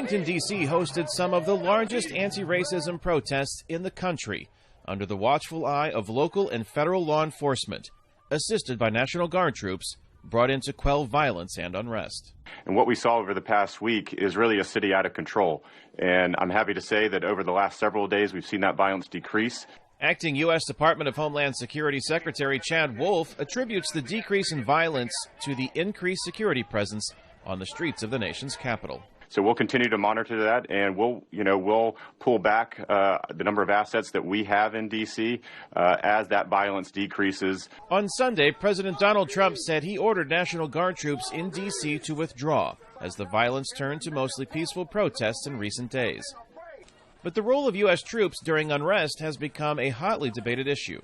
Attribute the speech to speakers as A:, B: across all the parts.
A: Washington, D.C. hosted some of the largest anti-racism protests in the country under the watchful eye of local and federal law enforcement, assisted by National Guard troops brought in to quell violence and unrest.
B: And what we saw over the past week is really a city out of control. And I'm happy to say that over the last several days, we've seen that violence decrease.
A: Acting U.S. Department of Homeland Security Secretary Chad Wolf attributes the decrease in violence to the increased security presence on the streets of the nation's capital.
B: So we'll continue to monitor that, and we'll pull back the number of assets that we have in D.C. As that violence decreases.
A: On Sunday, President Donald Trump said he ordered National Guard troops in D.C. to withdraw as the violence turned to mostly peaceful protests in recent days. But the role of U.S. troops during unrest has become a hotly debated issue.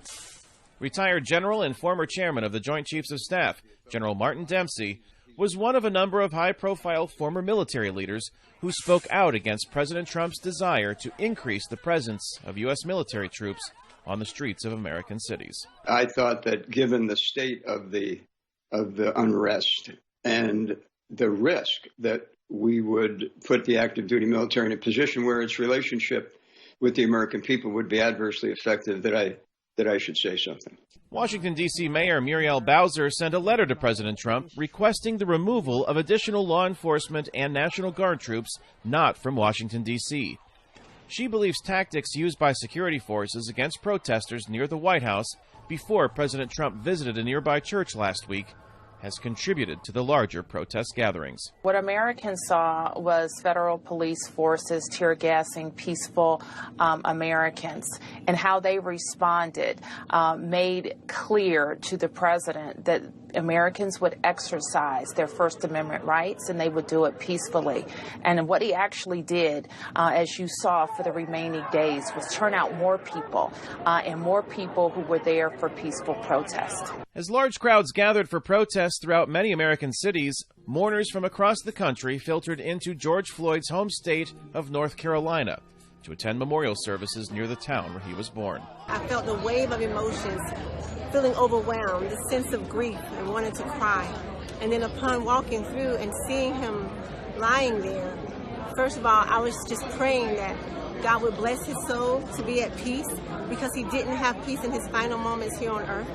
A: Retired General and former Chairman of the Joint Chiefs of Staff, General Martin Dempsey, was one of a number of high-profile former military leaders who spoke out against President Trump's desire to increase the presence of U.S. military troops on the streets of American cities.
C: I thought that given the state of the unrest and the risk that we would put the active duty military in a position where its relationship with the American people would be adversely affected, that I should say something.
A: Washington, D.C. Mayor Muriel Bowser sent a letter to President Trump requesting the removal of additional law enforcement and National Guard troops not from Washington, D.C. She believes tactics used by security forces against protesters near the White House before President Trump visited a nearby church last week has contributed to the larger protest gatherings.
D: What Americans saw was federal police forces tear gassing peaceful Americans, and how they responded made clear to the president that Americans would exercise their First Amendment rights, and they would do it peacefully. And what he actually did, as you saw for the remaining days, was turn out more people and more people who were there for peaceful protest.
A: As large crowds gathered for protests throughout many American cities, mourners from across the country filtered into George Floyd's home state of North Carolina to attend memorial services near the town where he was born.
E: I felt a wave of emotions, feeling overwhelmed, a sense of grief and wanting to cry. And then upon walking through and seeing him lying there, first of all, I was just praying that God would bless his soul to be at peace, because he didn't have peace in his final moments here on earth.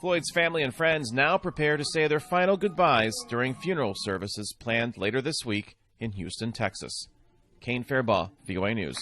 A: Floyd's family and friends now prepare to say their final goodbyes during funeral services planned later this week in Houston, Texas. Kane, Farabaugh, VOA News.